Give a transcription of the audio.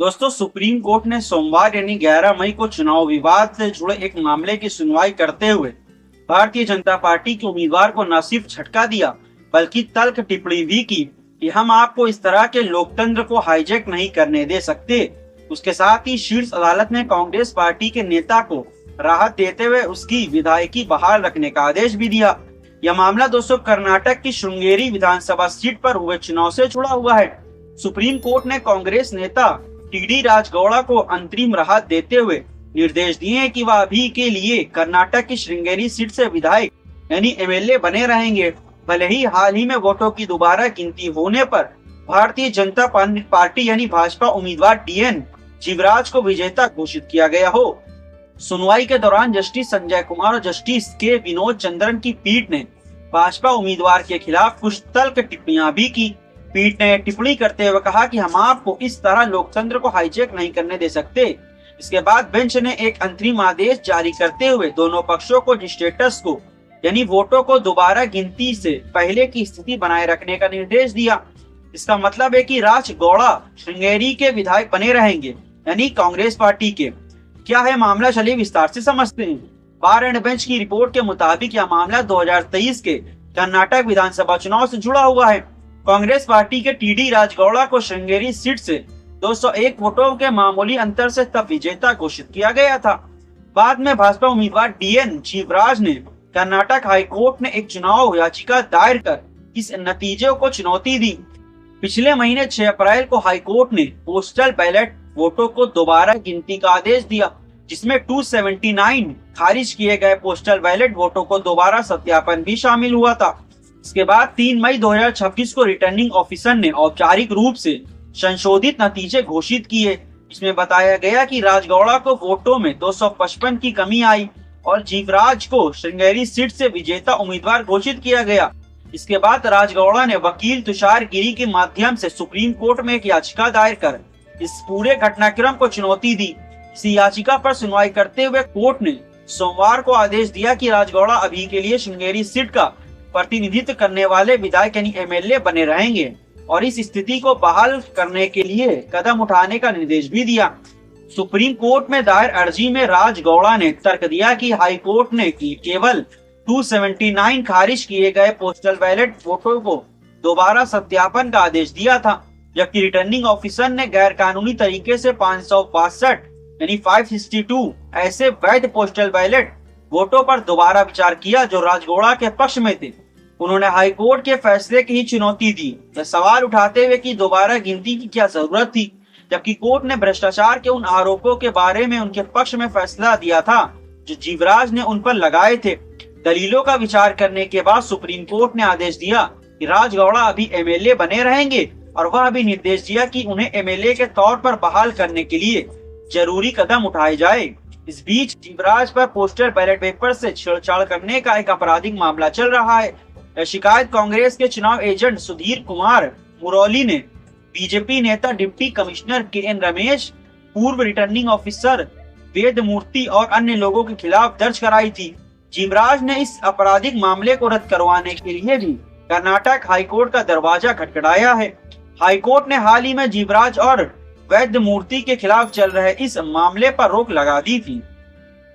दोस्तों, supreme court ने सोमवार यानी 11 मई को चुनाव विवाद से जुड़े एक मामले की सुनवाई करते हुए भारतीय जनता पार्टी के उम्मीदवार को न सिर्फ झटका दिया बल्कि तल्ख टिप्पणी भी की कि हम आपको इस तरह के लोकतंत्र को हाईजैक नहीं करने दे सकते। उसके साथ ही शीर्ष अदालत ने कांग्रेस पार्टी के नेता को राहत देते हुए उसकी विधायकी बहाल रखने का आदेश भी दिया। यह मामला दोस्तों कर्नाटक की श्रृंगेरी विधानसभा सीट पर हुए चुनाव से जुड़ा हुआ है। सुप्रीम कोर्ट ने कांग्रेस नेता टीडी राजगौड़ा को अंतरिम राहत देते हुए निर्देश दिए कि वह अभी के लिए कर्नाटक की श्रृंगेरी सीट से विधायक यानी एमएलए बने रहेंगे, भले ही हाल ही में वोटों की दोबारा गिनती होने पर भारतीय जनता पार्टी यानी भाजपा उम्मीदवार टीएन जीवराज को विजेता घोषित किया गया हो। सुनवाई के दौरान जस्टिस संजय कुमार और जस्टिस के विनोद चंद्रन की पीठ ने भाजपा उम्मीदवार के खिलाफ कुछ तल्ख टिप्पणियां भी की। पीठ ने टिप्पणी करते हुए कहा कि हम आपको इस तरह लोकतंत्र को हाईजैक नहीं करने दे सकते। इसके बाद बेंच ने एक अंतरिम आदेश जारी करते हुए दोनों पक्षों को स्टेटस को यानी वोटों को दोबारा गिनती से पहले की स्थिति बनाए रखने का निर्देश दिया। इसका मतलब है कि राजगौड़ा श्रृंगेरी के विधायक बने रहेंगे यानी कांग्रेस पार्टी के। क्या है मामला, चलिए विस्तार से समझते हैं। बार एंड बेंच की रिपोर्ट के मुताबिक यह मामला 2023 के कर्नाटक विधानसभा चुनाव से जुड़ा हुआ है। कांग्रेस पार्टी के टीडी राजगौड़ा को श्रृंगेरी सीट से 201 वोटों के मामूली अंतर से तब विजेता घोषित किया गया था। बाद में भाजपा उम्मीदवार टीएन जीवराज ने कर्नाटक हाई कोर्ट में एक चुनाव याचिका दायर कर इस नतीजे को चुनौती दी। पिछले महीने 6 अप्रैल को हाई कोर्ट ने पोस्टल बैलेट वोटों को दोबारा गिनती का आदेश दिया, जिसमें 279 खारिज किए गए पोस्टल बैलेट वोटों को दोबारा सत्यापन भी शामिल हुआ था। इसके बाद 3 मई 2026 को रिटर्निंग ऑफिसर ने औपचारिक रूप से संशोधित नतीजे घोषित किए। इसमें बताया गया कि राजगौड़ा को वोटों में 255 की कमी आई और जीवराज को श्रृंगेरी सीट से विजेता उम्मीदवार घोषित किया गया। इसके बाद राजगौड़ा ने वकील तुषार गिरी के माध्यम से सुप्रीम कोर्ट में एक याचिका दायर कर इस पूरे घटनाक्रम को चुनौती दी। इसी याचिका पर सुनवाई करते हुए कोर्ट ने सोमवार को आदेश दिया कि राजगौड़ा अभी के लिए श्रृंगेरी सीट का प्रतिनिधित्व करने वाले विधायक यानी एमएलए बने रहेंगे और इस स्थिति को बहाल करने के लिए कदम उठाने का निर्देश भी दिया। सुप्रीम कोर्ट में दायर अर्जी में राजगौड़ा ने तर्क दिया कि हाई कोर्ट ने केवल 279 खारिज किए गए पोस्टल बैलेट वोटों को दोबारा सत्यापन का आदेश दिया था, जबकि रिटर्निंग ऑफिसर ने गैर कानूनी तरीके से 562 यानी 562 ऐसे वैध पोस्टल बैलेट वोटों पर दोबारा विचार किया जो राजगौड़ा के पक्ष में थे। उन्होंने हाई कोर्ट के फैसले की ही चुनौती दी, यह सवाल उठाते हुए कि दोबारा गिनती की क्या जरूरत थी, जबकि कोर्ट ने भ्रष्टाचार के उन आरोपों के बारे में उनके पक्ष में फैसला दिया था जो जीवराज ने उन पर लगाए थे। दलीलों का विचार करने के बाद सुप्रीम कोर्ट ने आदेश दिया कि राजगौड़ा अभी एमएलए बने रहेंगे और वह भी निर्देश दिया कि उन्हें एमएलए के तौर पर बहाल करने के लिए जरूरी कदम उठाए जाए। इस बीच जीवराज पर पोस्टल बैलेट पेपर से छेड़छाड़ करने का एक आपराधिक मामला चल रहा है। यह शिकायत कांग्रेस के चुनाव एजेंट सुधीर कुमार मुरौली ने बीजेपी नेता डिप्टी कमिश्नर के.एन. रमेश, पूर्व रिटर्निंग ऑफिसर वेद मूर्ति और अन्य लोगों के खिलाफ दर्ज कराई थी। जीवराज ने इस आपराधिक मामले को रद्द करवाने के लिए भी कर्नाटक हाईकोर्ट का दरवाजा खटखटाया है। हाईकोर्ट ने हाल ही में जीवराज और वैद्य मूर्ति के खिलाफ चल रहे इस मामले पर रोक लगा दी थी।